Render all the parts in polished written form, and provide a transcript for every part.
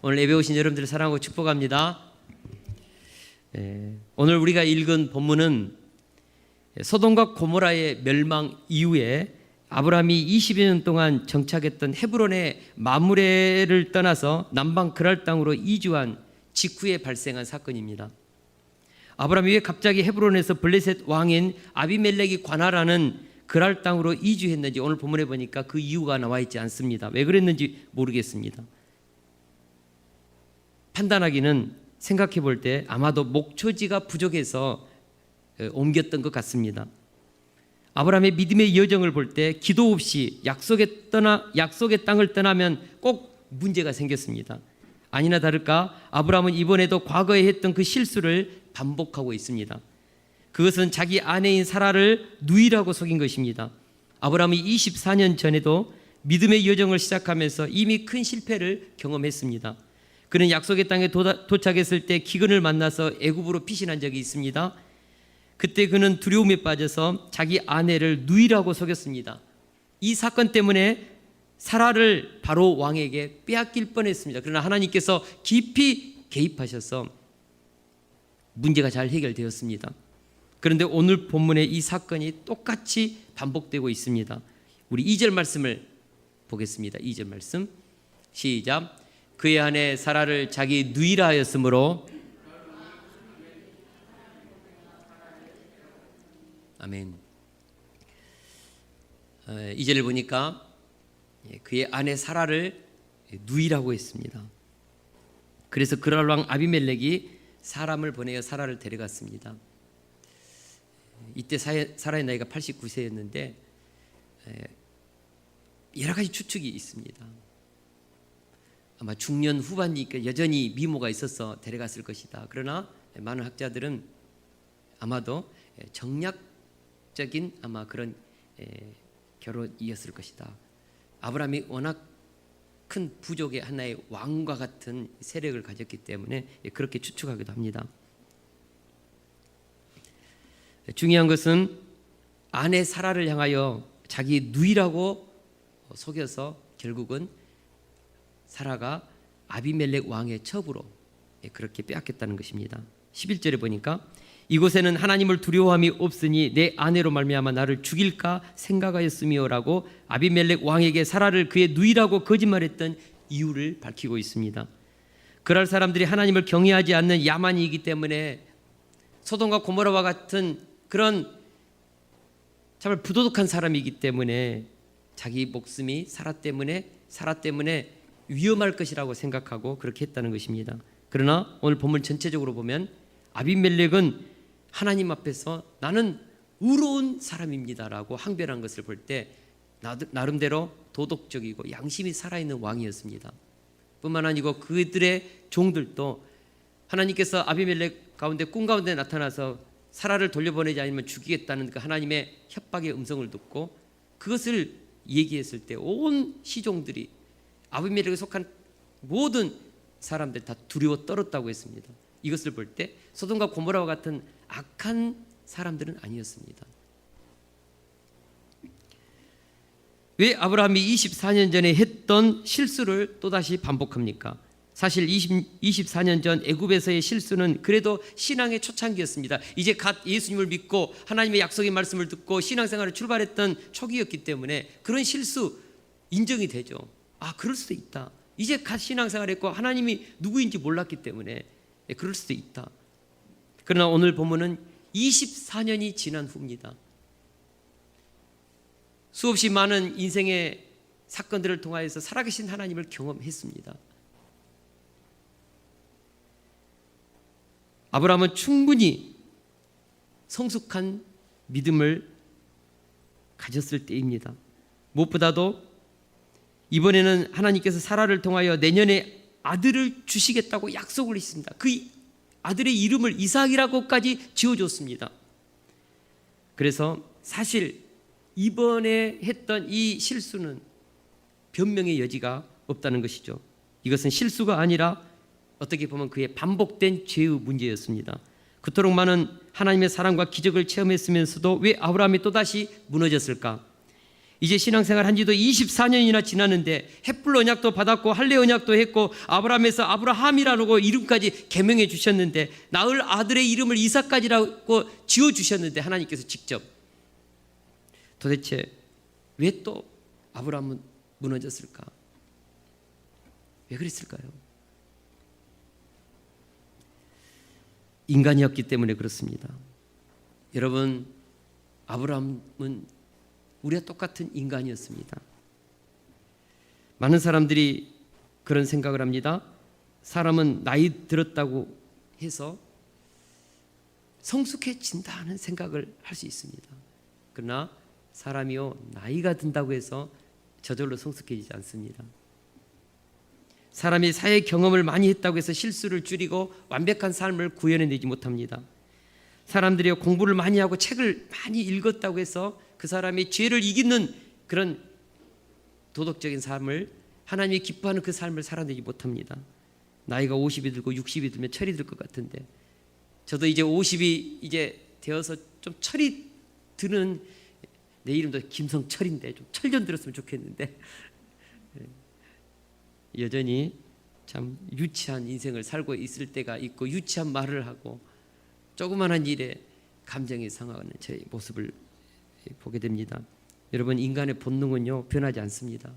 오늘 예배 오신 여러분들을 사랑하고 축복합니다. 오늘 우리가 읽은 본문은 소돔과 고모라의 멸망 이후에 아브라함이 20여 년 동안 정착했던 헤브론의 마므레를 떠나서 남방 그랄 땅으로 이주한 직후에 발생한 사건입니다. 아브라함이 왜 갑자기 헤브론에서 블레셋 왕인 아비멜렉이 관할하는 그랄 땅으로 이주했는지 오늘 본문에 보니까 그 이유가 나와 있지 않습니다. 왜 그랬는지 모르겠습니다. 판단하기는 생각해 볼 때 아마도 목초지가 부족해서 옮겼던 것 같습니다. 아브라함의 믿음의 여정을 볼 때 기도 없이 약속의 땅을 떠나면 꼭 문제가 생겼습니다. 아니나 다를까 아브라함은 이번에도 과거에 했던 그 실수를 반복하고 있습니다. 그것은 자기 아내인 사라를 누이라고 속인 것입니다. 아브라함이 24년 전에도 믿음의 여정을 시작하면서 이미 큰 실패를 경험했습니다. 그는 약속의 땅에 도착했을 때 기근을 만나서 애굽으로 피신한 적이 있습니다. 그때 그는 두려움에 빠져서 자기 아내를 누이라고 속였습니다. 이 사건 때문에 사라를 바로 왕에게 빼앗길 뻔했습니다. 그러나 하나님께서 깊이 개입하셔서 문제가 잘 해결되었습니다. 그런데 오늘 본문의 이 사건이 똑같이 반복되고 있습니다. 우리 2절 말씀을 보겠습니다. 2절 말씀 시작. 그의 아내 사라를 자기 누이라 하였으므로 아멘. 2절을 보니까 그의 아내 사라를 누이라고 했습니다. 그래서 그랄 왕 아비멜렉이 사람을 보내어 사라를 데려갔습니다. 이때 사라의 나이가 89세였는데 여러 가지 추측이 있습니다. 아마 중년 후반이니까 여전히 미모가 있어서 데려갔을 것이다. 그러나 많은 학자들은 아마도 정략적인 아마 그런 결혼이었을 것이다. 아브라함이 워낙 큰 부족의 하나의 왕과 같은 세력을 가졌기 때문에 그렇게 추측하기도 합니다. 중요한 것은 아내 사라를 향하여 자기 누이라고 속여서 결국은 사라가 아비멜렉 왕의 첩으로 그렇게 빼앗겼다는 것입니다. 11절에 보니까 이곳에는 하나님을 두려워함이 없으니 내 아내로 말미암아 나를 죽일까 생각하였으며라고 아비멜렉 왕에게 사라를 그의 누이라고 거짓말했던 이유를 밝히고 있습니다. 그럴 사람들이 하나님을 경외하지 않는 야만이기 때문에 소돔과 고모라와 같은 그런 정말 부도덕한 사람이기 때문에 자기 목숨이 사라 때문에 위험할 것이라고 생각하고 그렇게 했다는 것입니다. 그러나 오늘 본문 전체적으로 보면 아비멜렉은 하나님 앞에서 나는 의로운 사람입니다라고 항변한 것을 볼 때 나름대로 도덕적이고 양심이 살아있는 왕이었습니다. 뿐만 아니고 그들의 종들도 하나님께서 아비멜렉 가운데 꿈 가운데 나타나서 사라를 돌려보내지 않으면 죽이겠다는 그 하나님의 협박의 음성을 듣고 그것을 얘기했을 때 온 시종들이 아비멜렉에 속한 모든 사람들 다 두려워 떨었다고 했습니다. 이것을 볼 때 소돔과 고모라와 같은 악한 사람들은 아니었습니다. 왜 아브라함이 24년 전에 했던 실수를 또다시 반복합니까? 사실 24년 전 애굽에서의 실수는 그래도 신앙의 초창기였습니다. 이제 갓 예수님을 믿고 하나님의 약속의 말씀을 듣고 신앙생활을 출발했던 초기였기 때문에 그런 실수 인정이 되죠. 아, 그럴 수도 있다. 이제 갓 신앙생활했고 하나님이 누구인지 몰랐기 때문에 그럴 수도 있다. 그러나 오늘 본문은 24년이 지난 후입니다. 수없이 많은 인생의 사건들을 통하여서 살아계신 하나님을 경험했습니다. 아브라함은 충분히 성숙한 믿음을 가졌을 때입니다. 무엇보다도 이번에는 하나님께서 사라를 통하여 내년에 아들을 주시겠다고 약속을 했습니다. 그 아들의 이름을 이삭이라고까지 지어줬습니다. 그래서 사실 이번에 했던 이 실수는 변명의 여지가 없다는 것이죠. 이것은 실수가 아니라 어떻게 보면 그의 반복된 죄의 문제였습니다. 그토록 많은 하나님의 사랑과 기적을 체험했으면서도 왜 아브라함이 또다시 무너졌을까? 이제 신앙생활 한 지도 24년이나 지났는데 헷불 언약도 받았고 할례 언약도 했고 아브라함에서 아브라함이라고 이름까지 개명해 주셨는데 낳을 아들의 이름을 이삭까지라고 지어 주셨는데 하나님께서 직접 도대체 왜 또 아브라함은 무너졌을까? 왜 그랬을까요? 인간이었기 때문에 그렇습니다. 여러분, 아브라함은 우리와 똑같은 인간이었습니다. 많은 사람들이 그런 생각을 합니다. 사람은 나이 들었다고 해서 성숙해진다는 생각을 할 수 있습니다. 그러나 사람이요, 나이가 든다고 해서 저절로 성숙해지지 않습니다. 사람이 사회 경험을 많이 했다고 해서 실수를 줄이고 완벽한 삶을 구현해내지 못합니다. 사람들이 공부를 많이 하고 책을 많이 읽었다고 해서 그 사람이 죄를 이기는 그런 도덕적인 삶을, 하나님이 기뻐하는 그 삶을 살아내지 못합니다. 나이가 50이 들고 60이 들면 철이 들 것 같은데, 저도 이제 50이 이제 되어서 좀 철이 드는, 내 이름도 김성철인데 좀 철 좀 들었으면 좋겠는데 여전히 참 유치한 인생을 살고 있을 때가 있고, 유치한 말을 하고 조그마한 일에 감정이 상하는 제 모습을 보게 됩니다. 여러분, 인간의 본능은요, 변하지 않습니다.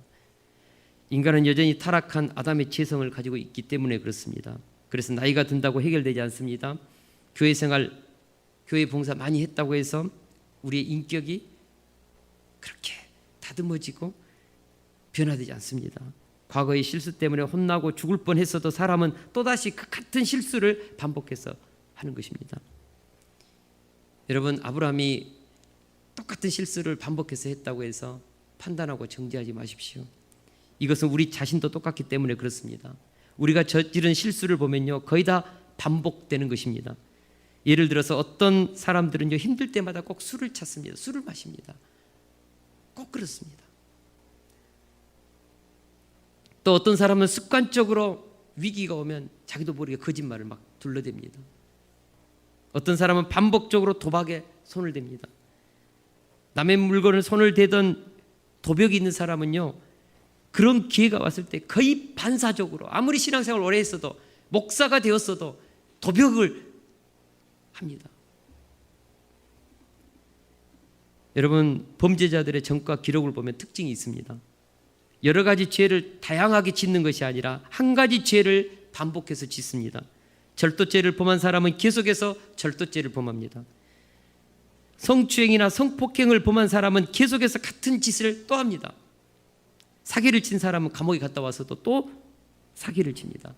인간은 여전히 타락한 아담의 죄성을 가지고 있기 때문에 그렇습니다. 그래서 나이가 든다고 해결되지 않습니다. 교회 생활, 교회 봉사 많이 했다고 해서 우리의 인격이 그렇게 다듬어지고 변화되지 않습니다. 과거의 실수 때문에 혼나고 죽을 뻔했어도 사람은 또다시 그 같은 실수를 반복해서 하는 것입니다. 여러분, 아브라함이 똑같은 실수를 반복해서 했다고 해서 판단하고 정죄하지 마십시오. 이것은 우리 자신도 똑같기 때문에 그렇습니다. 우리가 저지른 실수를 보면요, 거의 다 반복되는 것입니다. 예를 들어서 어떤 사람들은요, 힘들 때마다 꼭 술을 찾습니다. 술을 마십니다. 꼭 그렇습니다. 또 어떤 사람은 습관적으로 위기가 오면 자기도 모르게 거짓말을 막 둘러댑니다. 어떤 사람은 반복적으로 도박에 손을 댑니다. 남의 물건을 손을 대던 도벽이 있는 사람은요, 그런 기회가 왔을 때 거의 반사적으로, 아무리 신앙생활 오래 했어도, 목사가 되었어도 도벽을 합니다. 여러분, 범죄자들의 전과 기록을 보면 특징이 있습니다. 여러 가지 죄를 다양하게 짓는 것이 아니라 한 가지 죄를 반복해서 짓습니다. 절도죄를 범한 사람은 계속해서 절도죄를 범합니다. 성추행이나 성폭행을 범한 사람은 계속해서 같은 짓을 또 합니다. 사기를 친 사람은 감옥에 갔다 와서도 또 사기를 칩니다.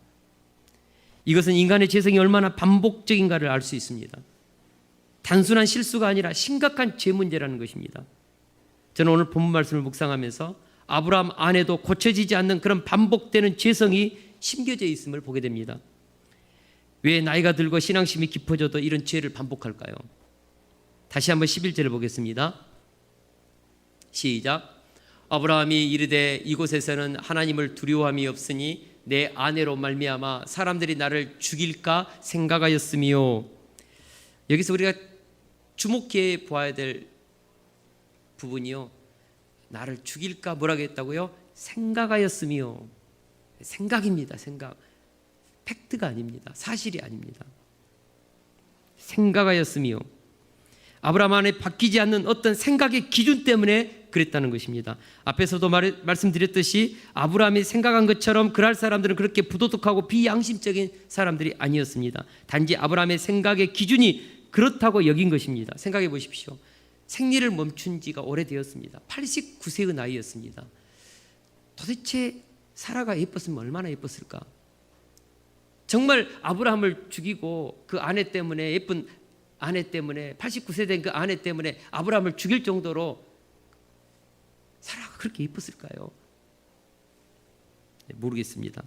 이것은 인간의 죄성이 얼마나 반복적인가를 알 수 있습니다. 단순한 실수가 아니라 심각한 죄 문제라는 것입니다. 저는 오늘 본문 말씀을 묵상하면서 아브라함 안에도 고쳐지지 않는 그런 반복되는 죄성이 심겨져 있음을 보게 됩니다. 왜 나이가 들고 신앙심이 깊어져도 이런 죄를 반복할까요? 다시 한번 11절을 보겠습니다. 시작. 아브라함이 이르되 이곳에서는 하나님을 두려워함이 없으니 내 아내로 말미암아 사람들이 나를 죽일까 생각하였으며. 여기서 우리가 주목해 보아야 될 부분이요, 나를 죽일까 뭐라고 했다고요? 생각하였으며. 생각입니다. 생각. 팩트가 아닙니다. 사실이 아닙니다. 생각하였으며. 아브라함 안에 바뀌지 않는 어떤 생각의 기준 때문에 그랬다는 것입니다. 앞에서도 말씀드렸듯이 아브라함이 생각한 것처럼 그럴 사람들은 그렇게 부도덕하고 비양심적인 사람들이 아니었습니다. 단지 아브라함의 생각의 기준이 그렇다고 여긴 것입니다. 생각해 보십시오. 생리를 멈춘 지가 오래되었습니다. 89세의 나이였습니다. 도대체 사라가 예뻤으면 얼마나 예뻤을까? 정말 아브라함을 죽이고 그 아내 때문에, 예쁜 아내 때문에, 89세 된 그 아내 때문에 아브라함을 죽일 정도로 사라가 그렇게 예뻤을까요? 모르겠습니다.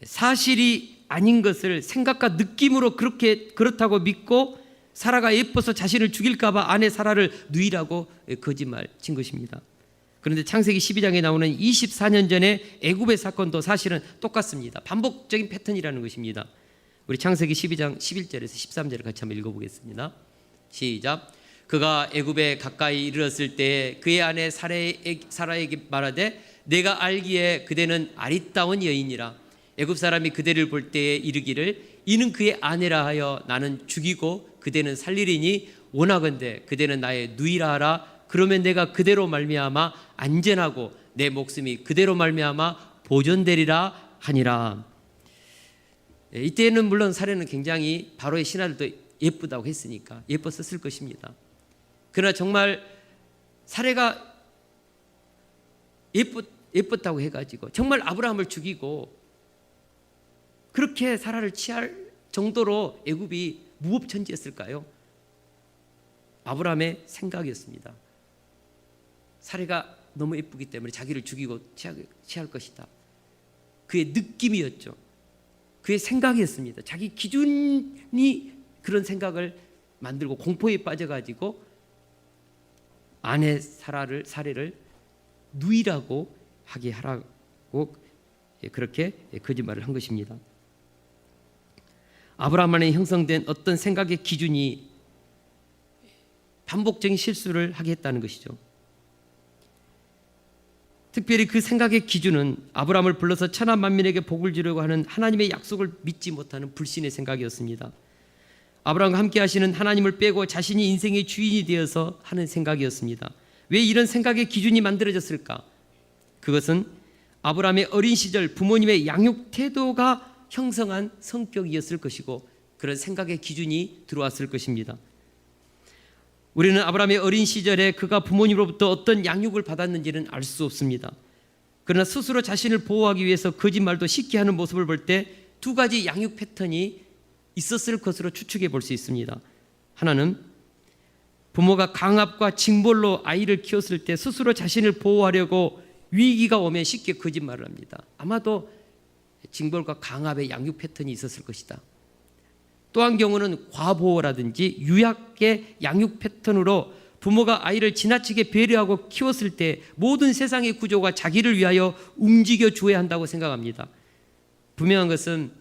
사실이 아닌 것을 생각과 느낌으로 그렇다고 믿고 사라가 예뻐서 자신을 죽일까 봐 아내 사라를 누이라고 거짓말 친 것입니다. 그런데 창세기 12장에 나오는 24년 전의 애굽의 사건도 사실은 똑같습니다. 반복적인 패턴이라는 것입니다. 우리 창세기 12장 11절에서 13절을 같이 한번 읽어보겠습니다. 시작. 그가 애굽에 가까이 이르렀을 때 그의 아내 사라에게 말하되 내가 알기에 그대는 아리따운 여인이라 애굽 사람이 그대를 볼 때에 이르기를 이는 그의 아내라 하여 나는 죽이고 그대는 살리리니 원하건대 그대는 나의 누이라 하라. 그러면 내가 그대로 말미암아 안전하고 내 목숨이 그대로 말미암아 보존되리라 하니라. 이때는 물론 사례는 굉장히 바로의 신하들도 예쁘다고 했으니까 예뻤었을 것입니다. 그러나 정말 사례가 예뻤다고 해가지고 정말 아브라함을 죽이고 그렇게 사라를 취할 정도로 애굽이 무법천지였을까요? 아브라함의 생각이었습니다. 사례가 너무 예쁘기 때문에 자기를 죽이고 취할 것이다. 그의 느낌이었죠. 그의 생각이었습니다. 자기 기준이 그런 생각을 만들고 공포에 빠져가지고 아내 사례를 누이라고 하게 하라고 그렇게 거짓말을 한 것입니다. 아브라함 안에 형성된 어떤 생각의 기준이 반복적인 실수를 하게 했다는 것이죠. 특별히 그 생각의 기준은 아브라함을 불러서 천하 만민에게 복을 주려고 하는 하나님의 약속을 믿지 못하는 불신의 생각이었습니다. 아브라함과 함께 하시는 하나님을 빼고 자신이 인생의 주인이 되어서 하는 생각이었습니다. 왜 이런 생각의 기준이 만들어졌을까? 그것은 아브라함의 어린 시절 부모님의 양육 태도가 형성한 성격이었을 것이고 그런 생각의 기준이 들어왔을 것입니다. 우리는 아브라함의 어린 시절에 그가 부모님으로부터 어떤 양육을 받았는지는 알 수 없습니다. 그러나 스스로 자신을 보호하기 위해서 거짓말도 쉽게 하는 모습을 볼 때 두 가지 양육 패턴이 있었을 것으로 추측해 볼 수 있습니다. 하나는 부모가 강압과 징벌로 아이를 키웠을 때 스스로 자신을 보호하려고 위기가 오면 쉽게 거짓말을 합니다. 아마도 징벌과 강압의 양육 패턴이 있었을 것이다. 또 한 경우는 과보호라든지 유약의 양육 패턴으로 부모가 아이를 지나치게 배려하고 키웠을 때 모든 세상의 구조가 자기를 위하여 움직여 주어야 한다고 생각합니다. 분명한 것은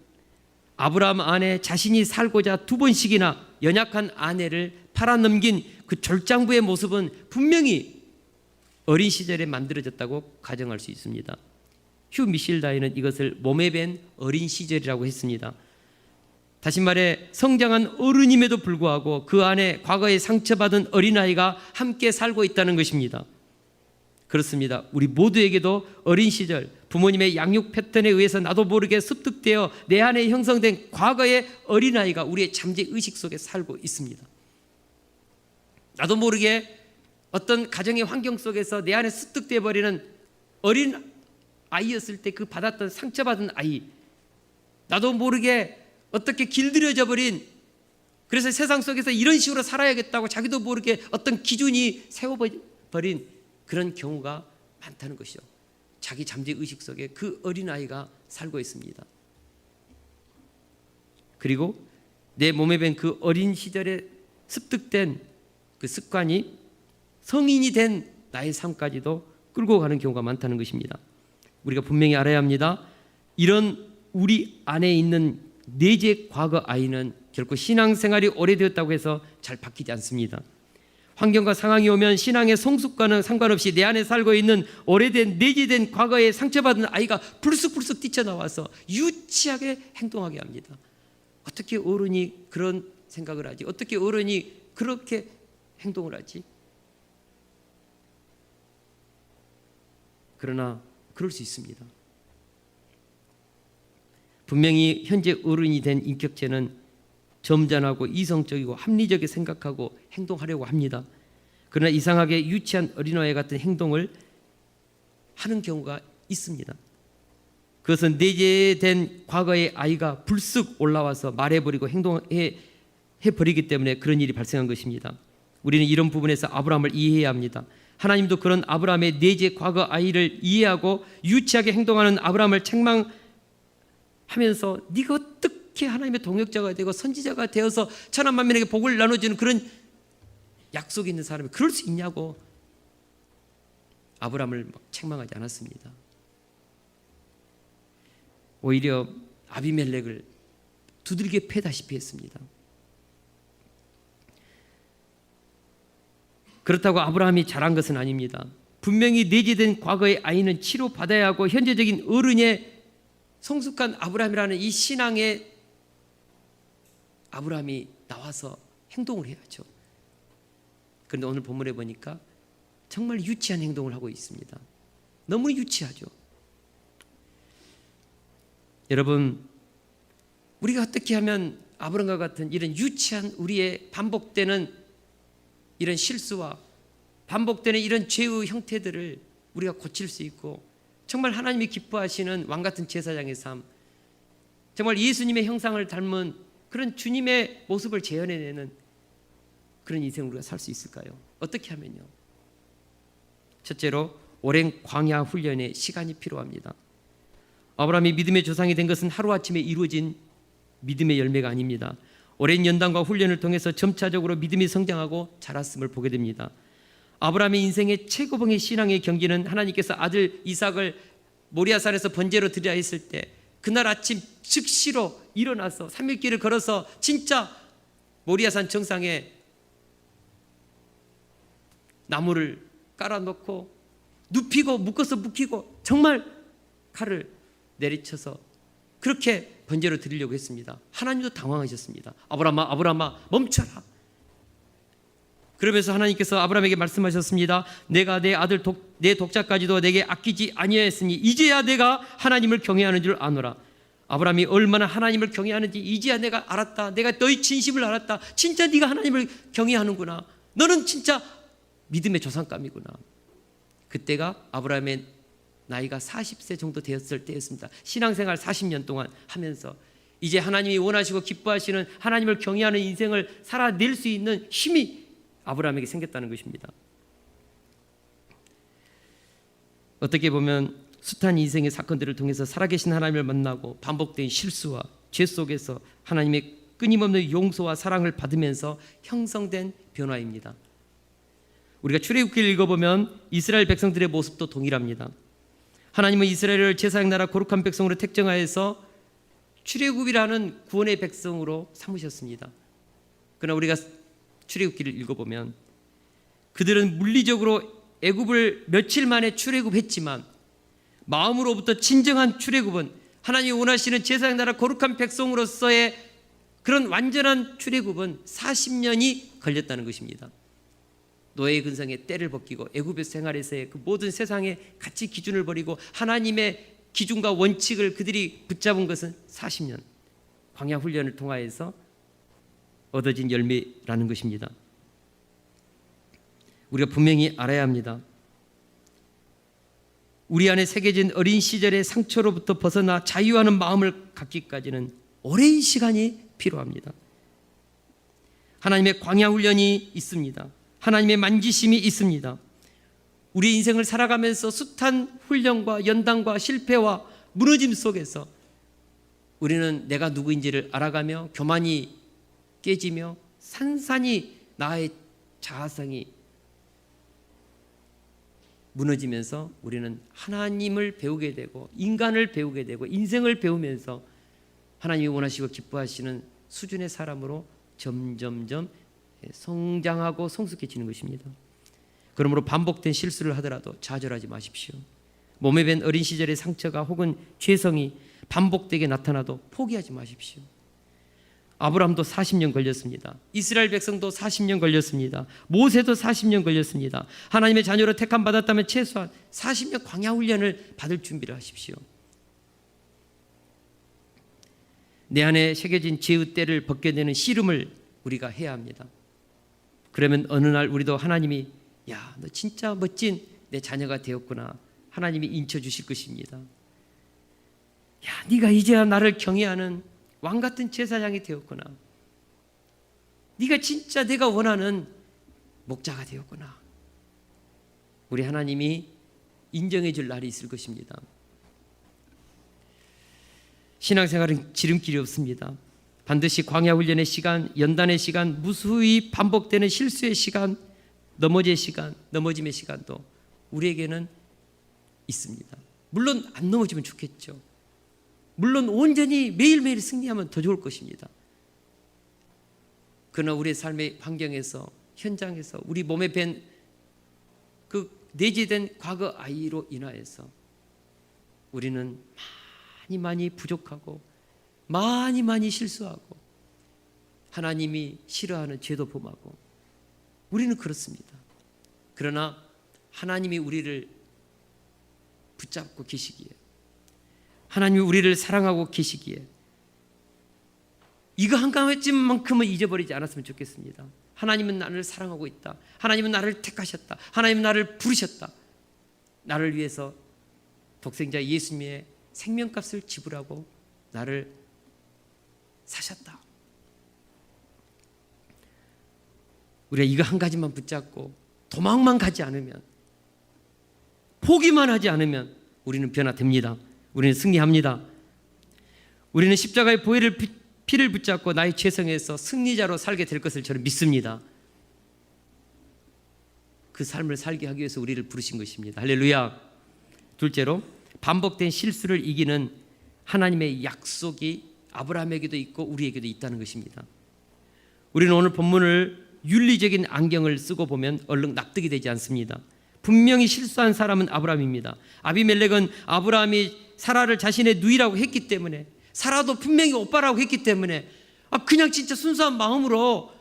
아브라함 안에 자신이 살고자 두 번씩이나 연약한 아내를 팔아넘긴 그 졸장부의 모습은 분명히 어린 시절에 만들어졌다고 가정할 수 있습니다. 휴 미실 다이는 이것을 몸에 밴 어린 시절이라고 했습니다. 다시 말해 성장한 어른임에도 불구하고 그 안에 과거에 상처받은 어린아이가 함께 살고 있다는 것입니다. 그렇습니다. 우리 모두에게도 어린 시절 부모님의 양육 패턴에 의해서 나도 모르게 습득되어 내 안에 형성된 과거의 어린아이가 우리의 잠재의식 속에 살고 있습니다. 나도 모르게 어떤 가정의 환경 속에서 내 안에 습득되어 버리는 어린 아이였을 때 그 받았던 상처받은 아이, 나도 모르게 어떻게 길들여져 버린, 그래서 세상 속에서 이런 식으로 살아야겠다고 자기도 모르게 어떤 기준이 세워버린 그런 경우가 많다는 것이죠. 자기 잠재의식 속에 그 어린아이가 살고 있습니다. 그리고 내 몸에 밴 그 어린 시절에 습득된 그 습관이 성인이 된 나의 삶까지도 끌고 가는 경우가 많다는 것입니다. 우리가 분명히 알아야 합니다. 이런 우리 안에 있는 내재 과거 아이는 결코 신앙생활이 오래되었다고 해서 잘 바뀌지 않습니다. 환경과 상황이 오면 신앙의 성숙과는 상관없이 내 안에 살고 있는 오래된 내재된 과거에 상처받은 아이가 불쑥불쑥 뛰쳐나와서 유치하게 행동하게 합니다. 어떻게 어른이 그런 생각을 하지? 어떻게 어른이 그렇게 행동을 하지? 그러나 그럴 수 있습니다. 분명히 현재 어른이 된 인격체는 점잖하고 이성적이고 합리적이게 생각하고 행동하려고 합니다. 그러나 이상하게 유치한 어린아이 같은 행동을 하는 경우가 있습니다. 그것은 내재된 과거의 아이가 불쑥 올라와서 말해버리고 행동해버리기 때문에 그런 일이 발생한 것입니다. 우리는 이런 부분에서 아브라함을 이해해야 합니다. 하나님도 그런 아브라함의 내재 과거 아이를 이해하고 유치하게 행동하는 아브라함을 책망하면서 네가 어떻게 하나님의 동역자가 되고 선지자가 되어서 천하 만민에게 복을 나눠주는 그런 약속이 있는 사람이 그럴 수 있냐고 아브라함을 책망하지 않았습니다. 오히려 아비멜렉을 두들겨 패다시피 했습니다. 그렇다고 아브라함이 잘한 것은 아닙니다. 분명히 내재된 과거의 아이는 치료받아야 하고 현재적인 어른의 성숙한 아브라함이라는 이 신앙에 아브라함이 나와서 행동을 해야죠. 그런데 오늘 본문에 보니까 정말 유치한 행동을 하고 있습니다. 너무 유치하죠. 여러분, 우리가 어떻게 하면 아브라함과 같은 이런 유치한 우리의 반복되는 이런 실수와 반복되는 이런 죄의 형태들을 우리가 고칠 수 있고 정말 하나님이 기뻐하시는 왕같은 제사장의 삶, 정말 예수님의 형상을 닮은 그런 주님의 모습을 재현해내는 그런 인생을 우리가 살 수 있을까요? 어떻게 하면요? 첫째로 오랜 광야 훈련의 시간이 필요합니다. 아브라함이 믿음의 조상이 된 것은 하루아침에 이루어진 믿음의 열매가 아닙니다. 오랜 연단과 훈련을 통해서 점차적으로 믿음이 성장하고 자랐음을 보게 됩니다. 아브라함의 인생의 최고봉의 신앙의 경기는 하나님께서 아들 이삭을 모리아산에서 번제로 드리라 했을 때 그날 아침 즉시로 일어나서 3일길을 걸어서 진짜 모리아산 정상에 나무를 깔아놓고 눕히고 묶어서 묵히고 정말 칼을 내리쳐서 그렇게 번제로 드리려고 했습니다. 하나님도 당황하셨습니다. 아브라함아 멈춰라. 그러면서 하나님께서 아브라함에게 말씀하셨습니다. 내가 내 아들 내 독자까지도 내게 아끼지 아니하였으니 이제야 내가 하나님을 경외하는 줄 아노라. 아브라함이 얼마나 하나님을 경외하는지 이제야 내가 알았다. 내가 너의 진심을 알았다. 진짜 네가 하나님을 경외하는구나. 너는 진짜 믿음의 조상감이구나. 그때가 아브라함의 나이가 40세 정도 되었을 때였습니다. 신앙생활 40년 동안 하면서 이제 하나님이 원하시고 기뻐하시는 하나님을 경외하는 인생을 살아낼 수 있는 힘이 아브라함에게 생겼다는 것입니다. 어떻게 보면 숱한 인생의 사건들을 통해서 살아계신 하나님을 만나고 반복된 실수와 죄 속에서 하나님의 끊임없는 용서와 사랑을 받으면서 형성된 변화입니다. 우리가 출애굽기를 읽어보면 이스라엘 백성들의 모습도 동일합니다. 하나님은 이스라엘을 제사장 나라 거룩한 백성으로 택정하여서 출애굽이라는 구원의 백성으로 삼으셨습니다. 그러나 우리가 출애굽기를 읽어보면 그들은 물리적으로 애굽을 며칠 만에 출애굽했지만 마음으로부터 진정한 출애굽은 하나님이 원하시는 제사장 나라 거룩한 백성으로서의 그런 완전한 출애굽은 40년이 걸렸다는 것입니다. 노예의 근성에 때를 벗기고 애굽의 생활에서의 그 모든 세상의 가치 기준을 버리고 하나님의 기준과 원칙을 그들이 붙잡은 것은 40년 광야 훈련을 통하여서 얻어진 열매라는 것입니다. 우리가 분명히 알아야 합니다. 우리 안에 새겨진 어린 시절의 상처로부터 벗어나 자유하는 마음을 갖기까지는 오랜 시간이 필요합니다. 하나님의 광야 훈련이 있습니다. 하나님의 만지심이 있습니다. 우리 인생을 살아가면서 숱한 훈련과 연단과 실패와 무너짐 속에서 우리는 내가 누구인지를 알아가며 교만이 깨지며 산산이 나의 자아성이 무너지면서 우리는 하나님을 배우게 되고 인간을 배우게 되고 인생을 배우면서 하나님이 원하시고 기뻐하시는 수준의 사람으로 점점점 성장하고 성숙해지는 것입니다. 그러므로 반복된 실수를 하더라도 좌절하지 마십시오. 몸에 밴 어린 시절의 상처가 혹은 죄성이 반복되게 나타나도 포기하지 마십시오. 아브라함도 40년 걸렸습니다. 이스라엘 백성도 40년 걸렸습니다. 모세도 40년 걸렸습니다. 하나님의 자녀로 택함 받았다면 최소한 40년 광야 훈련을 받을 준비를 하십시오. 내 안에 새겨진 죄의 때를 벗게 되는 씨름을 우리가 해야 합니다. 그러면 어느 날 우리도 하나님이 야, 너 진짜 멋진 내 자녀가 되었구나. 하나님이 인쳐주실 것입니다. 야, 네가 이제야 나를 경외하는 왕같은 제사장이 되었구나. 네가 진짜 내가 원하는 목자가 되었구나. 우리 하나님이 인정해 줄 날이 있을 것입니다. 신앙생활은 지름길이 없습니다. 반드시 광야 훈련의 시간, 연단의 시간, 무수히 반복되는 실수의 시간, 넘어짐의 시간도 우리에게는 있습니다. 물론 안 넘어지면 좋겠죠. 물론 온전히 매일매일 승리하면 더 좋을 것입니다. 그러나 우리의 삶의 환경에서, 현장에서, 우리 몸에 밴 내재된 과거 아이로 인하여서 우리는 많이 부족하고 많이 실수하고 하나님이 싫어하는 죄도 범하고 우리는 그렇습니다. 그러나 하나님이 우리를 붙잡고 계시기에, 하나님이 우리를 사랑하고 계시기에 이거 한 가지만큼은 잊어버리지 않았으면 좋겠습니다. 하나님은 나를 사랑하고 있다. 하나님은 나를 택하셨다. 하나님은 나를 부르셨다. 나를 위해서 독생자 예수님의 생명값을 지불하고 나를 사셨다. 우리가 이거 한 가지만 붙잡고 도망만 가지 않으면, 포기만 하지 않으면 우리는 변화됩니다. 우리는 승리합니다. 우리는 십자가의 보혈을 피를 붙잡고 나의 죄성에서 승리자로 살게 될 것을 저는 믿습니다. 그 삶을 살게 하기 위해서 우리를 부르신 것입니다. 할렐루야. 둘째로, 반복된 실수를 이기는 하나님의 약속이 아브라함에게도 있고 우리에게도 있다는 것입니다. 우리는 오늘 본문을 윤리적인 안경을 쓰고 보면 얼른 납득이 되지 않습니다. 분명히 실수한 사람은 아브라함입니다. 아비멜렉은 아브라함이 사라를 자신의 누이라고 했기 때문에, 사라도 분명히 오빠라고 했기 때문에 그냥 진짜 순수한 마음으로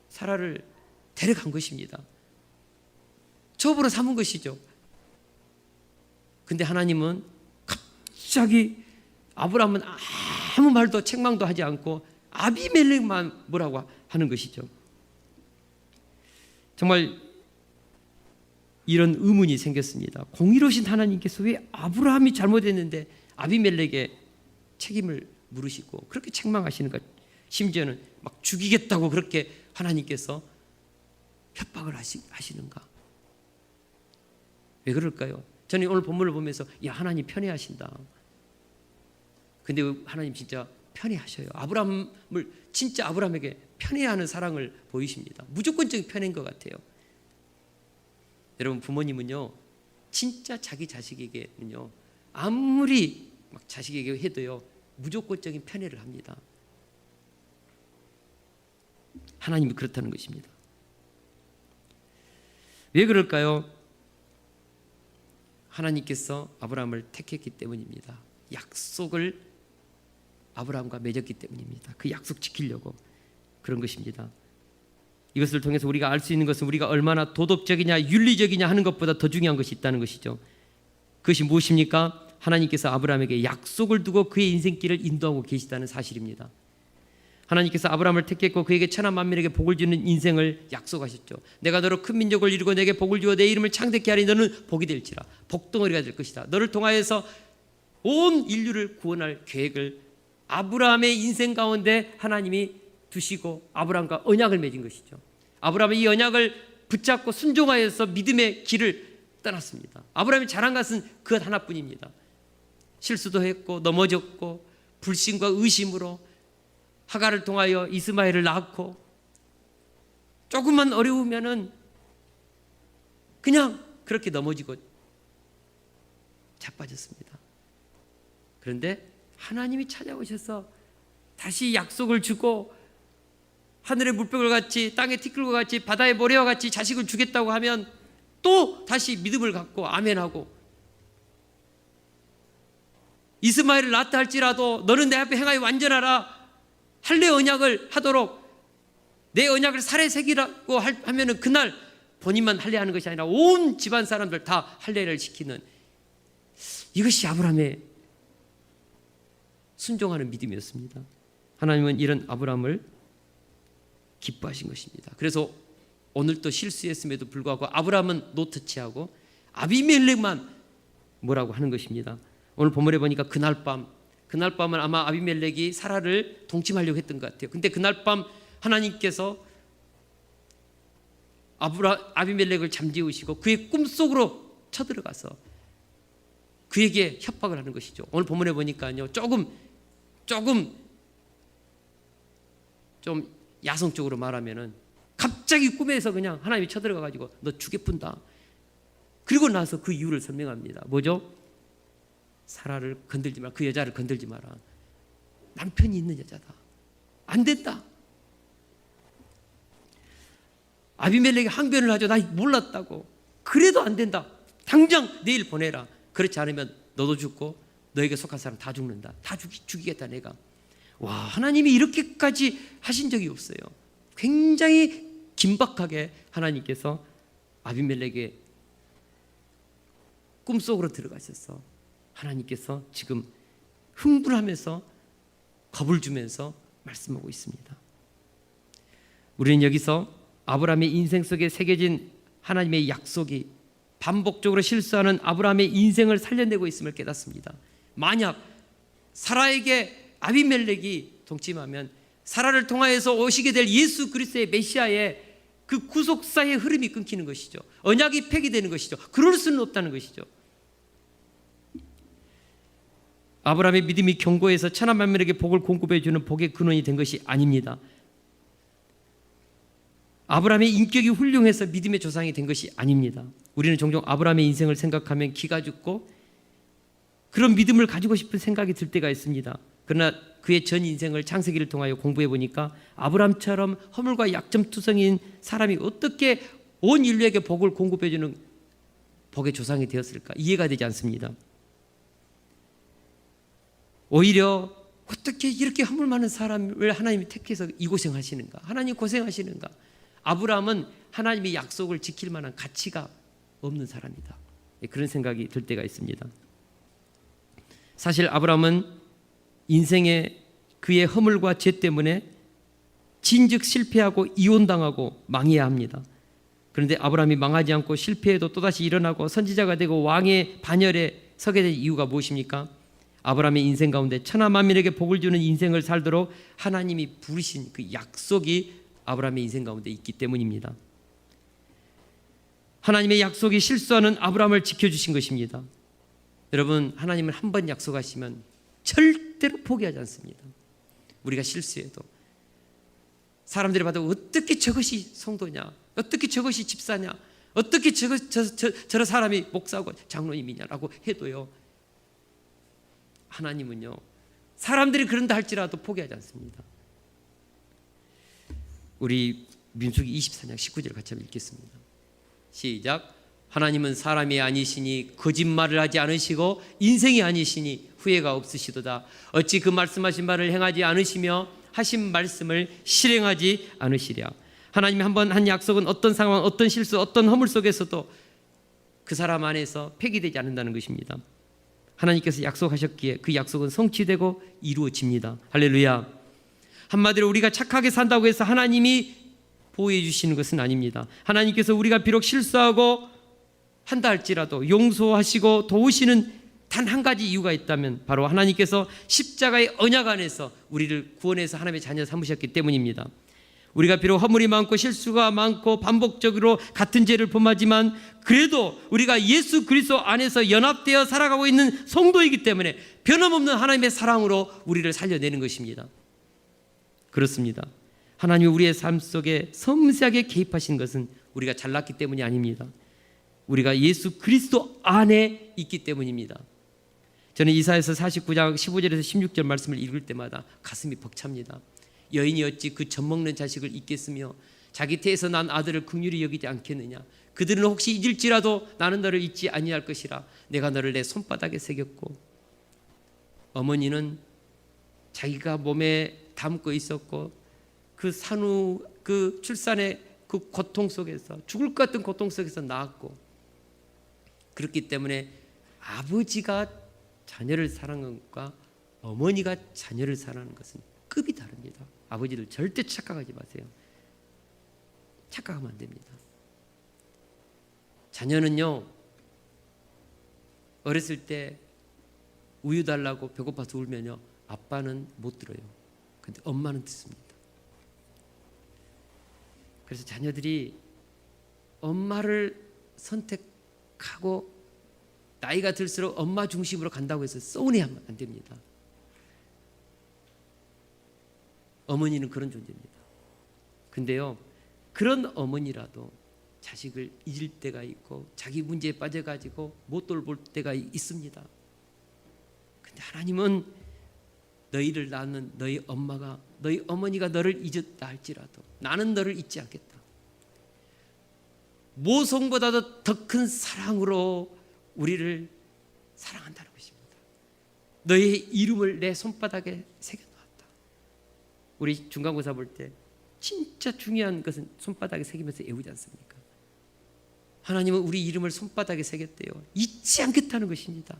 사라를 데려간 것입니다. 첩으로 삼은 것이죠. 근데 하나님은 갑자기 아브라함은 아무 말도 책망도 하지 않고 아비멜렉만 뭐라고 하는 것이죠. 정말 이런 의문이 생겼습니다. 공의로우신 하나님께서 왜 아브라함이 잘못했는데 아비멜렉의 책임을 물으시고 그렇게 책망하시는가? 심지어는 막 죽이겠다고 그렇게 하나님께서 협박을 하시는가? 왜 그럴까요? 저는 오늘 본문을 보면서 하나님 편애하신다. 근데 하나님 진짜 편애하셔요. 아브라함을 진짜 아브라함에게 편애하는 사랑을 보이십니다. 무조건적인 편애인 것 같아요. 여러분, 부모님은요 진짜 자기 자식에게는요 아무리 막 자식에게 해도요 무조건적인 편애를 합니다. 하나님이 그렇다는 것입니다. 왜 그럴까요? 하나님께서 아브라함을 택했기 때문입니다. 약속을 아브라함과 맺었기 때문입니다. 그 약속 지키려고 그런 것입니다. 이것을 통해서 우리가 알 수 있는 것은 우리가 얼마나 도덕적이냐 윤리적이냐 하는 것보다 더 중요한 것이 있다는 것이죠. 그것이 무엇입니까? 하나님께서 아브라함에게 약속을 두고 그의 인생길을 인도하고 계시다는 사실입니다. 하나님께서 아브라함을 택했고 그에게 천하 만민에게 복을 주는 인생을 약속하셨죠. 내가 너로 큰 민족을 이루고 내게 복을 주어 내 이름을 창대케 하리. 너는 복이 될지라. 복덩어리가 될 것이다. 너를 통하여서 온 인류를 구원할 계획을 아브라함의 인생 가운데 하나님이 두시고 아브라함과 언약을 맺은 것이죠. 아브라함이 이 언약을 붙잡고 순종하여서 믿음의 길을 떠났습니다. 아브라함이 잘한 것은 그것 하나뿐입니다. 실수도 했고 넘어졌고 불신과 의심으로 하갈을 통하여 이스마엘을 낳고 조금만 어려우면은 그냥 그렇게 넘어지고 자빠졌습니다. 그런데 하나님이 찾아오셔서 다시 약속을 주고 하늘의 물병을 같이 땅의 티끌과 같이 바다의 모래와 같이 자식을 주겠다고 하면 또 다시 믿음을 갖고 아멘하고, 이스마엘을 낳았다 할지라도 너는 내 앞에 행하여 완전하라. 할례 언약을 하도록 내 언약을 살에 새기라고 하면은 그날 본인만 할례하는 것이 아니라 온 집안 사람들 다 할례를 시키는, 이것이 아브라함의 순종하는 믿음이었습니다. 하나님은 이런 아브라함을 기뻐하신 것입니다. 그래서 오늘도 실수했음에도 불구하고 아브라함은 노터치하고 아비멜렉만 뭐라고 하는 것입니다. 오늘 본문에 보니까 그날 밤은 아마 아비멜렉이 사라를 동침하려고 했던 것 같아요. 근데 그날 밤 하나님께서 아비멜렉을 잠재우시고 그의 꿈속으로 쳐들어가서 그에게 협박을 하는 것이죠. 오늘 본문에 보니까요 좀 야성적으로 말하면은 갑자기 꿈에서 그냥 하나님이 쳐들어가 가지고 너 죽여뿐다. 그리고 나서 그 이유를 설명합니다. 뭐죠? 사라를 건들지 마라. 그 여자를 건들지 마라. 남편이 있는 여자다. 안 된다. 아비멜렉이 항변을 하죠. 나 몰랐다고. 그래도 안 된다. 당장 내일 보내라. 그렇지 않으면 너도 죽고 너에게 속한 사람 다 죽는다. 다 죽이겠다 내가. 와, 하나님이 이렇게까지 하신 적이 없어요. 굉장히 긴박하게 하나님께서 아비멜렉의 꿈속으로 들어가셔서 하나님께서 지금 흥분하면서 겁을 주면서 말씀하고 있습니다. 우리는 여기서 아브라함의 인생 속에 새겨진 하나님의 약속이 반복적으로 실수하는 아브라함의 인생을 살려내고 있음을 깨닫습니다. 만약 사라에게 아비멜렉이 동침하면 사라를 통하여서 오시게 될 예수 그리스도의 메시아의 그 구속사의 흐름이 끊기는 것이죠. 언약이 폐기되는 것이죠. 그럴 수는 없다는 것이죠. 아브라함의 믿음이 견고해서 천하 만민에게 복을 공급해 주는 복의 근원이 된 것이 아닙니다. 아브라함의 인격이 훌륭해서 믿음의 조상이 된 것이 아닙니다. 우리는 종종 아브라함의 인생을 생각하면 기가 죽고 그런 믿음을 가지고 싶은 생각이 들 때가 있습니다. 그러나 그의 전 인생을 창세기를 통하여 공부해 보니까 아브라함처럼 허물과 약점투성인 사람이 어떻게 온 인류에게 복을 공급해 주는 복의 조상이 되었을까 이해가 되지 않습니다. 오히려 어떻게 이렇게 허물 많은 사람을 하나님이 택해서 이 고생하시는가? 하나님 고생하시는가? 아브라함은 하나님의 약속을 지킬 만한 가치가 없는 사람이다. 그런 생각이 들 때가 있습니다. 사실 아브라함은 인생의 그의 허물과 죄 때문에 진즉 실패하고 이혼당하고 망해야 합니다. 그런데 아브라함이 망하지 않고 실패해도 또다시 일어나고 선지자가 되고 왕의 반열에 서게 된 이유가 무엇입니까? 아브라함의 인생 가운데 천하 만민에게 복을 주는 인생을 살도록 하나님이 부르신 그 약속이 아브라함의 인생 가운데 있기 때문입니다. 하나님의 약속이 실수하는 아브라함을 지켜주신 것입니다. 여러분, 하나님은 한 번 약속하시면 절대로 포기하지 않습니다. 우리가 실수해도 사람들이 봐도 어떻게 저것이 성도냐, 어떻게 저것이 집사냐, 어떻게 저런 사람이 목사고 장로님이냐라고 해도요, 하나님은요 사람들이 그런다 할지라도 포기하지 않습니다. 우리 민수기 24장 19절 같이 한번 읽겠습니다. 시작. 하나님은 사람이 아니시니 거짓말을 하지 않으시고 인생이 아니시니 후회가 없으시도다. 어찌 그 말씀하신 바를 행하지 않으시며 하신 말씀을 실행하지 않으시랴. 하나님이 한번 한 약속은 어떤 상황, 어떤 실수, 어떤 허물 속에서도 그 사람 안에서 폐기되지 않는다는 것입니다. 하나님께서 약속하셨기에 그 약속은 성취되고 이루어집니다. 할렐루야. 한마디로 우리가 착하게 산다고 해서 하나님이 보호해 주시는 것은 아닙니다. 하나님께서 우리가 비록 실수하고 한다 할지라도 용서하시고 도우시는 단 한 가지 이유가 있다면 바로 하나님께서 십자가의 언약 안에서 우리를 구원해서 하나님의 자녀 삼으셨기 때문입니다. 우리가 비록 허물이 많고 실수가 많고 반복적으로 같은 죄를 범하지만 그래도 우리가 예수 그리스도 안에서 연합되어 살아가고 있는 성도이기 때문에 변함없는 하나님의 사랑으로 우리를 살려내는 것입니다. 그렇습니다. 하나님이 우리의 삶 속에 섬세하게 개입하신 것은 우리가 잘났기 때문이 아닙니다. 우리가 예수 그리스도 안에 있기 때문입니다. 저는 이사야서 49장 15절에서 16절 말씀을 읽을 때마다 가슴이 벅찹니다. 여인이 어찌 그 젖먹는 자식을 잊겠으며 자기 태에서 난 아들을 긍휼히 여기지 않겠느냐. 그들은 혹시 잊을지라도 나는 너를 잊지 아니할 것이라. 내가 너를 내 손바닥에 새겼고. 어머니는 자기가 몸에 담고 있었고 그 산후 그 출산의 그 고통 속에서 죽을 것 같은 고통 속에서 낳았고, 그렇기 때문에 아버지가 자녀를 사랑하는 것과 어머니가 자녀를 사랑하는 것은 급이 다릅니다. 아버지들 절대 착각하지 마세요. 착각하면 안 됩니다. 자녀는요 어렸을 때 우유 달라고 배고파서 울면요 아빠는 못 들어요. 근데 엄마는 듣습니다. 그래서 자녀들이 엄마를 선택하고 나이가 들수록 엄마 중심으로 간다고 해서 서운해하면 안 됩니다. 어머니는 그런 존재입니다. 근데요 그런 어머니라도 자식을 잊을 때가 있고 자기 문제에 빠져가지고 못 돌볼 때가 있습니다. 근데 하나님은 너희를 낳는 너희 엄마가 너희 어머니가 너를 잊었다 할지라도 나는 너를 잊지 않겠다. 모성보다도 더 큰 사랑으로 우리를 사랑한다는 것입니다. 너의 이름을 내 손바닥에 새겨놓았다. 우리 중간고사 볼 때 진짜 중요한 것은 손바닥에 새기면서 외우지 않습니까? 하나님은 우리 이름을 손바닥에 새겼대요. 잊지 않겠다는 것입니다.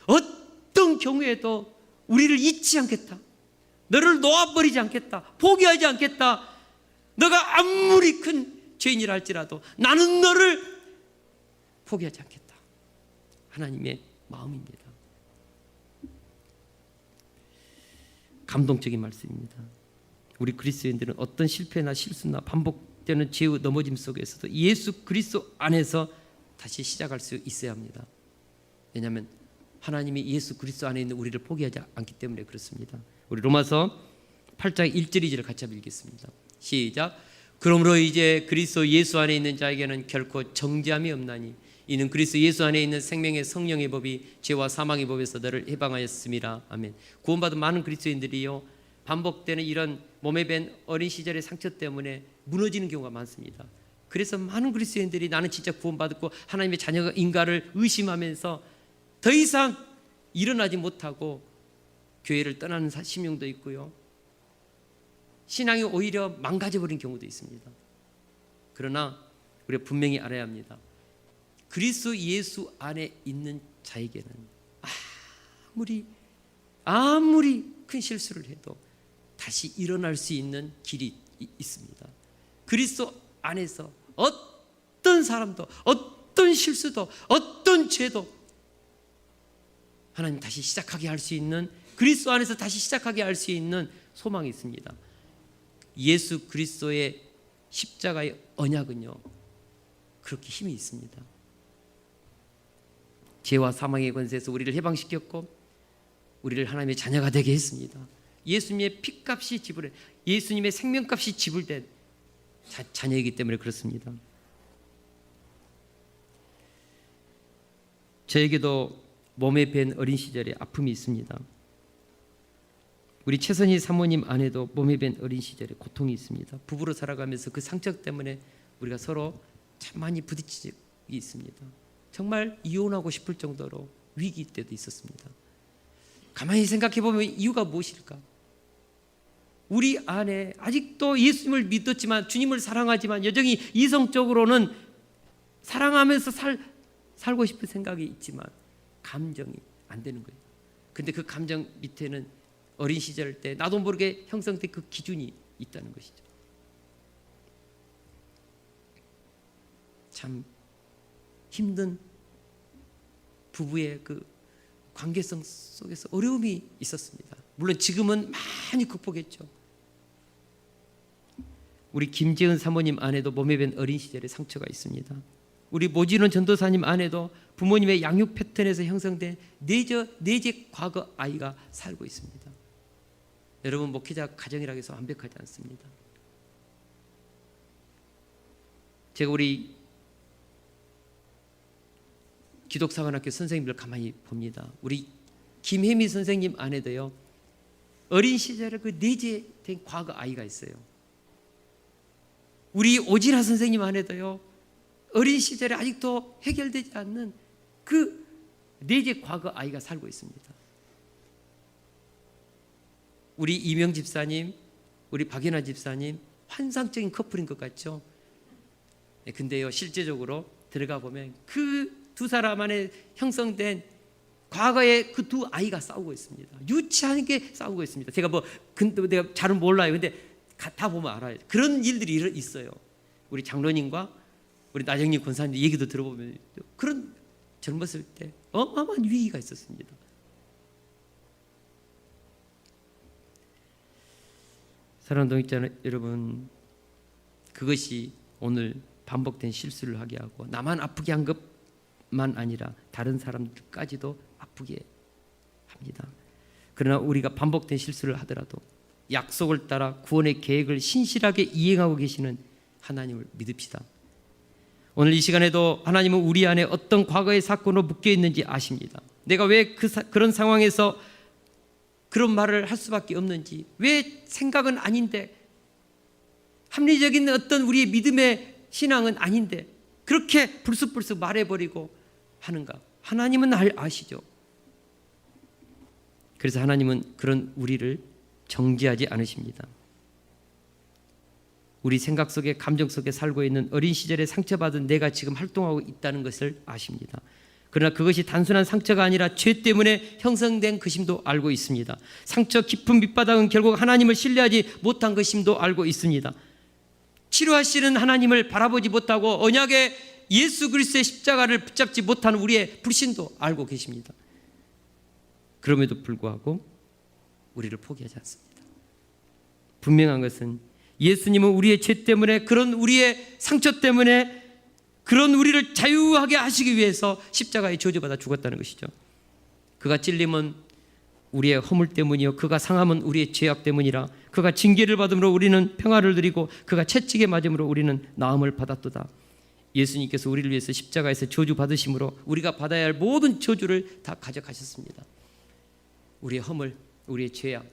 어떤 경우에도 우리를 잊지 않겠다. 너를 놓아버리지 않겠다. 포기하지 않겠다. 너가 아무리 큰 죄인이라 할지라도 나는 너를 포기하지 않겠다. 하나님의 마음입니다. 감동적인 말씀입니다. 우리 그리스도인들은 어떤 실패나 실수나 반복되는 죄의 넘어짐 속에서도 예수 그리스도 안에서 다시 시작할 수 있어야 합니다. 왜냐하면 하나님이 예수 그리스도 안에 있는 우리를 포기하지 않기 때문에 그렇습니다. 우리 로마서 8장 1절 2절을 같이 한번 읽겠습니다. 시작. 그러므로 이제 그리스도 예수 안에 있는 자에게는 결코 정죄함이 없나니 이는 그리스도 예수 안에 있는 생명의 성령의 법이 죄와 사망의 법에서 너를 해방하였음이라. 아멘. 구원받은 많은 그리스도인들이요 반복되는 이런 몸에 밴 어린 시절의 상처 때문에 무너지는 경우가 많습니다. 그래서 많은 그리스도인들이 나는 진짜 구원받았고 하나님의 자녀인가를 의심하면서 더 이상 일어나지 못하고 교회를 떠나는 심령도 있고요. 신앙이 오히려 망가져버린 경우도 있습니다. 그러나 우리가 분명히 알아야 합니다. 그리스도 예수 안에 있는 자에게는 아무리 큰 실수를 해도 다시 일어날 수 있는 길이 있습니다. 그리스도 안에서 어떤 사람도 어떤 실수도 어떤 죄도 하나님 다시 시작하게 할 수 있는, 그리스도 안에서 다시 시작하게 할 수 있는 소망이 있습니다. 예수 그리스도의 십자가의 언약은요 그렇게 힘이 있습니다. 죄와 사망의 권세에서 우리를 해방시켰고 우리를 하나님의 자녀가 되게 했습니다. 예수님의 피값이 지불해, 예수님의 생명값이 지불된 자녀이기 때문에 그렇습니다. 저에게도 몸에 밴 어린 시절에 아픔이 있습니다. 우리 최선희 사모님 안에도 몸에 밴 어린 시절에 고통이 있습니다. 부부로 살아가면서 그 상처 때문에 우리가 서로 참 많이 부딪힌 적이 있습니다. 정말 이혼하고 싶을 정도로 위기 때도 있었습니다. 가만히 생각해 보면 이유가 무엇일까? 우리 안에 아직도 예수님을 믿었지만, 주님을 사랑하지만 여전히 이성적으로는 사랑하면서 살고 싶은 생각이 있지만 감정이 안 되는 거예요. 근데 그 감정 밑에는 어린 시절 때 나도 모르게 형성된 그 기준이 있다는 것이죠. 참 힘든 부부의 그 관계성 속에서 어려움이 있었습니다. 물론 지금은 많이 극복했죠. 우리 김재은 사모님 안에도 몸에 밴 어린 시절의 상처가 있습니다. 우리 모진원 전도사님 안에도 부모님의 양육 패턴에서 형성된 내재 과거 아이가 살고 있습니다. 여러분, 목회자 가정이라고 해서 완벽하지 않습니다. 제가 우리 기독사관학교 선생님들 가만히 봅니다. 우리 김혜미 선생님 안에도요 어린 시절에 그 내재된 과거 아이가 있어요. 우리 오진아 선생님 안에도요 어린 시절에 아직도 해결되지 않는 그 내재 과거 아이가 살고 있습니다. 우리 이명 집사님, 우리 박연아 집사님 환상적인 커플인 것 같죠? 근데요 실제적으로 들어가 보면 그 두 사람 안에 형성된 과거의 그 두 아이가 싸우고 있습니다. 유치하게 싸우고 있습니다. 제가 근데 내가 잘은 몰라요. 근데 다 보면 알아요. 그런 일들이 있어요. 우리 장로님과 우리 나정님 권사님 얘기도 들어보면 그런 젊었을 때 어마어마한 위기가 있었습니다. 사랑하는 동역자 여러분, 그것이 오늘 반복된 실수를 하게 하고 나만 아프게 한 것만 아니라 다른 사람들까지도 아프게 합니다. 그러나 우리가 반복된 실수를 하더라도 약속을 따라 구원의 계획을 신실하게 이행하고 계시는 하나님을 믿읍시다. 오늘 이 시간에도 하나님은 우리 안에 어떤 과거의 사건으로 묶여 있는지 아십니다. 내가 왜 그런 상황에서 그런 말을 할 수밖에 없는지, 왜 생각은 아닌데, 합리적인 어떤 우리의 믿음의 신앙은 아닌데 그렇게 불쑥불쑥 말해버리고 하는가? 하나님은 아시죠. 그래서 하나님은 그런 우리를 정죄하지 않으십니다. 우리 생각 속에, 감정 속에 살고 있는 어린 시절에 상처받은 내가 지금 활동하고 있다는 것을 아십니다. 그러나 그것이 단순한 상처가 아니라 죄 때문에 형성된 것임도 알고 있습니다. 상처 깊은 밑바닥은 결국 하나님을 신뢰하지 못한 것임도 알고 있습니다. 치료하시는 하나님을 바라보지 못하고 언약의 예수 그리스도의 십자가를 붙잡지 못한 우리의 불신도 알고 계십니다. 그럼에도 불구하고 우리를 포기하지 않습니다. 분명한 것은 예수님은 우리의 죄 때문에, 그런 우리의 상처 때문에, 그런 우리를 자유하게 하시기 위해서 십자가에 저주받아 죽었다는 것이죠. 그가 찔림은 우리의 허물 때문이요, 그가 상함은 우리의 죄악 때문이라. 그가 징계를 받음으로 우리는 평화를 누리고 그가 채찍에 맞음으로 우리는 나음을 받았도다. 예수님께서 우리를 위해서 십자가에서 저주받으심으로 우리가 받아야 할 모든 저주를 다 가져가셨습니다. 우리의 허물, 우리의 죄악,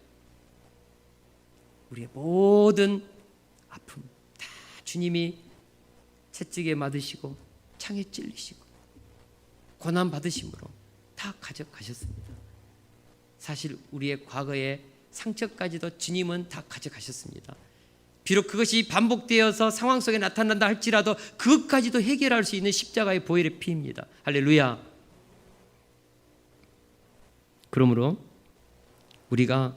우리의 모든 아픔 다 주님이 채찍에 맞으시고 창에 찔리시고 고난 받으심으로 다 가져가셨습니다. 사실 우리의 과거의 상처까지도 주님은 다 가져가셨습니다. 비록 그것이 반복되어서 상황 속에 나타난다 할지라도 그것까지도 해결할 수 있는 십자가의 보혈의 피입니다. 할렐루야. 그러므로 우리가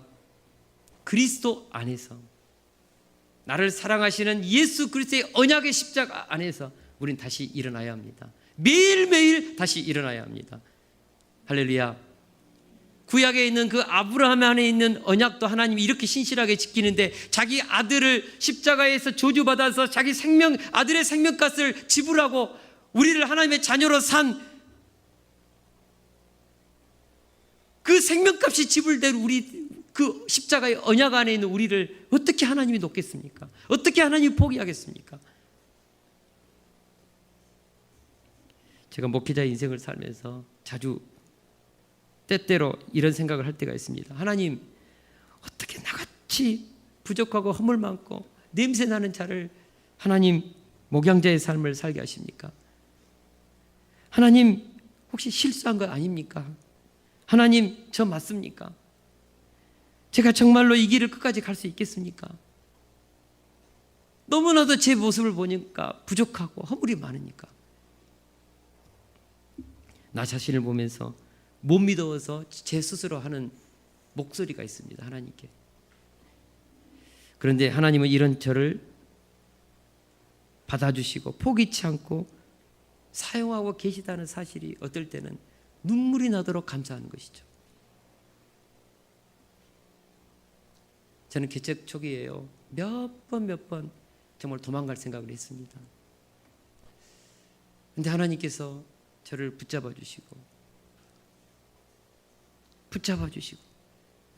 그리스도 안에서, 나를 사랑하시는 예수 그리스도의 언약의 십자가 안에서 우리는 다시 일어나야 합니다. 매일매일 다시 일어나야 합니다. 할렐루야. 구약에 있는 그 아브라함 안에 있는 언약도 하나님이 이렇게 신실하게 지키는데, 자기 아들을 십자가에서 저주받아서 자기 아들의 생명값을 지불하고 우리를 하나님의 자녀로 산 그 생명값이 지불된 우리, 그 십자가의 언약 안에 있는 우리를 어떻게 하나님이 놓겠습니까? 어떻게 하나님이 포기하겠습니까? 제가 목회자 인생을 살면서 자주 때때로 이런 생각을 할 때가 있습니다. 하나님, 어떻게 나같이 부족하고 허물 많고 냄새 나는 자를 하나님 목양자의 삶을 살게 하십니까? 하나님, 혹시 실수한 거 아닙니까? 하나님, 저 맞습니까? 제가 정말로 이 길을 끝까지 갈 수 있겠습니까? 너무나도 제 모습을 보니까 부족하고 허물이 많으니까 나 자신을 보면서 못 믿어서 제 스스로 하는 목소리가 있습니다. 하나님께. 그런데 하나님은 이런 저를 받아주시고 포기치 않고 사용하고 계시다는 사실이 어떨 때는 눈물이 나도록 감사하는 것이죠. 저는 개척 초기에요, 몇 번 정말 도망갈 생각을 했습니다. 그런데 하나님께서 저를 붙잡아 주시고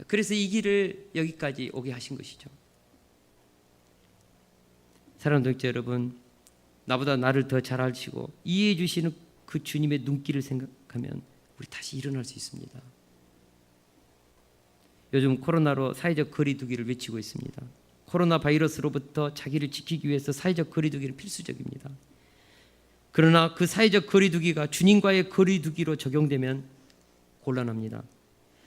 그래서 이 길을 여기까지 오게 하신 것이죠. 사랑하는 동역자 여러분, 나보다 나를 더 잘 아시고 이해해 주시는 그 주님의 눈길을 생각하면 우리 다시 일어날 수 있습니다. 요즘 코로나로 사회적 거리두기를 외치고 있습니다. 코로나 바이러스로부터 자기를 지키기 위해서 사회적 거리두기는 필수적입니다. 그러나 그 사회적 거리두기가 주님과의 거리두기로 적용되면 곤란합니다.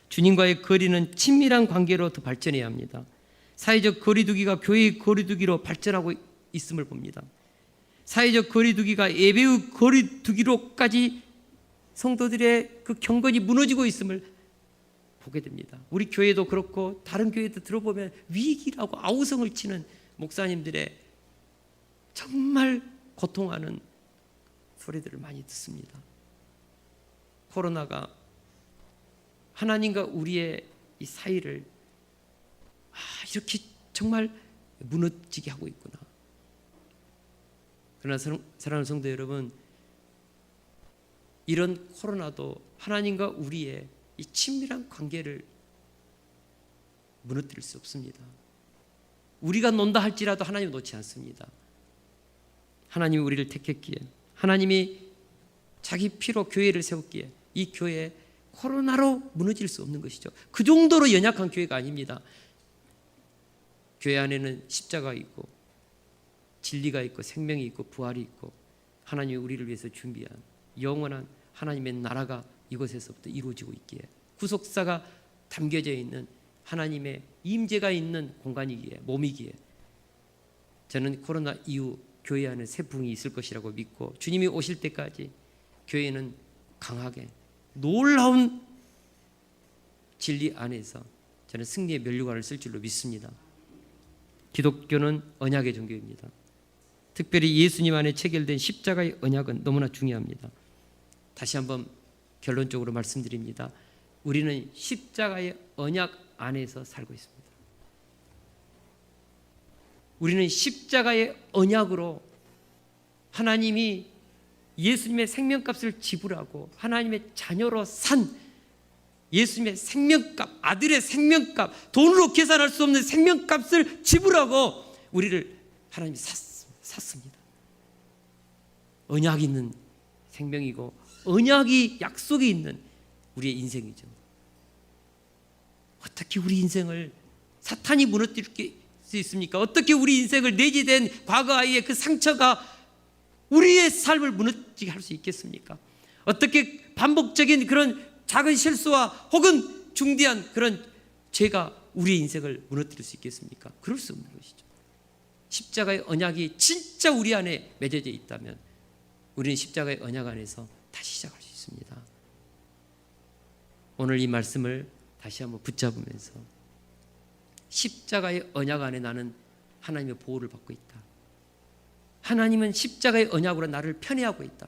주님과의 거리는 친밀한 관계로 더 발전해야 합니다. 사회적 거리두기가 교회의 거리두기로 발전하고 있음을 봅니다. 사회적 거리두기가 예배의 거리두기로까지 성도들의 그 경건이 무너지고 있음을 보게 됩니다. 우리 교회도 그렇고 다른 교회도 들어보면 위기라고 아우성을 치는 목사님들의 정말 고통하는 소리들을 많이 듣습니다. 코로나가 하나님과 우리의 이 사이를 이렇게 정말 무너지게 하고 있구나. 그러나 사랑하는 성도 여러분, 이런 코로나도 하나님과 우리의 이 친밀한 관계를 무너뜨릴 수 없습니다. 우리가 논다 할지라도 하나님은 놓지 않습니다. 하나님이 우리를 택했기에, 하나님이 자기 피로 교회를 세웠기에 이 교회 코로나로 무너질 수 없는 것이죠. 그 정도로 연약한 교회가 아닙니다. 교회 안에는 십자가 있고 진리가 있고 생명이 있고 부활이 있고 하나님이 우리를 위해서 준비한 영원한 하나님의 나라가 이곳에서부터 이루어지고 있기에, 구속사가 담겨져 있는 하나님의 임재가 있는 공간이기에, 몸이기에, 저는 코로나 이후 교회 안에 새 부흥이 있을 것이라고 믿고, 주님이 오실 때까지 교회는 강하게 놀라운 진리 안에서 저는 승리의 면류관을 쓸 줄로 믿습니다. 기독교는 언약의 종교입니다. 특별히 예수님 안에 체결된 십자가의 언약은 너무나 중요합니다. 다시 한번 결론적으로 말씀드립니다. 우리는 십자가의 언약 안에서 살고 있습니다. 우리는 십자가의 언약으로 하나님이 예수님의 생명값을 지불하고 하나님의 자녀로 산 예수님의 생명값, 아들의 생명값, 돈으로 계산할 수 없는 생명값을 지불하고 우리를 하나님이 샀습니다. 언약이 있는 생명이고 언약이 약속이 있는 우리의 인생이죠. 어떻게 우리 인생을 사탄이 무너뜨릴 수 있습니까? 어떻게 우리 인생을 내재된 과거의 그 상처가 우리의 삶을 무너지게 할 수 있겠습니까? 어떻게 반복적인 그런 작은 실수와 혹은 중대한 그런 죄가 우리의 인생을 무너뜨릴 수 있겠습니까? 그럴 수 없는 것이죠. 십자가의 언약이 진짜 우리 안에 맺어져 있다면 우리는 십자가의 언약 안에서 다시 시작할 수 있습니다. 오늘 이 말씀을 다시 한번 붙잡으면서 십자가의 언약 안에 나는 하나님의 보호를 받고 있다. 하나님은 십자가의 언약으로 나를 편애하고 있다.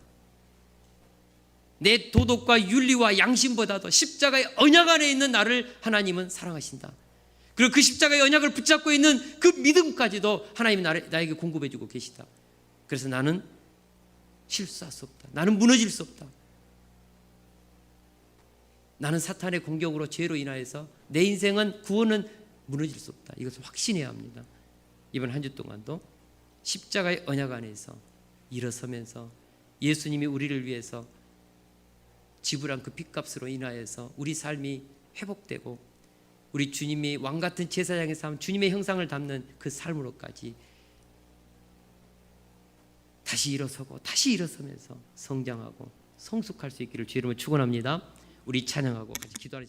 내 도덕과 윤리와 양심보다도 십자가의 언약 안에 있는 나를 하나님은 사랑하신다. 그리고 그 십자가의 언약을 붙잡고 있는 그 믿음까지도 하나님이 나에게 공급해 주고 계시다. 그래서 나는 실수할 수 없다. 나는 무너질 수 없다. 나는 사탄의 공격으로 죄로 인하여서 내 인생은 구원은 무너질 수 없다. 이것을 확신해야 합니다. 이번 한 주 동안도 십자가의 언약 안에서 일어서면서 예수님이 우리를 위해서 지불한 그 핏값으로 인하여서 우리 삶이 회복되고 우리 주님이 왕같은 제사장의 삶, 주님의 형상을 담는 그 삶으로까지 다시 일어서고 다시 일어서면서 성장하고 성숙할 수 있기를 주의 이름으로 축원합니다. 우리 찬양하고 같이 기도하는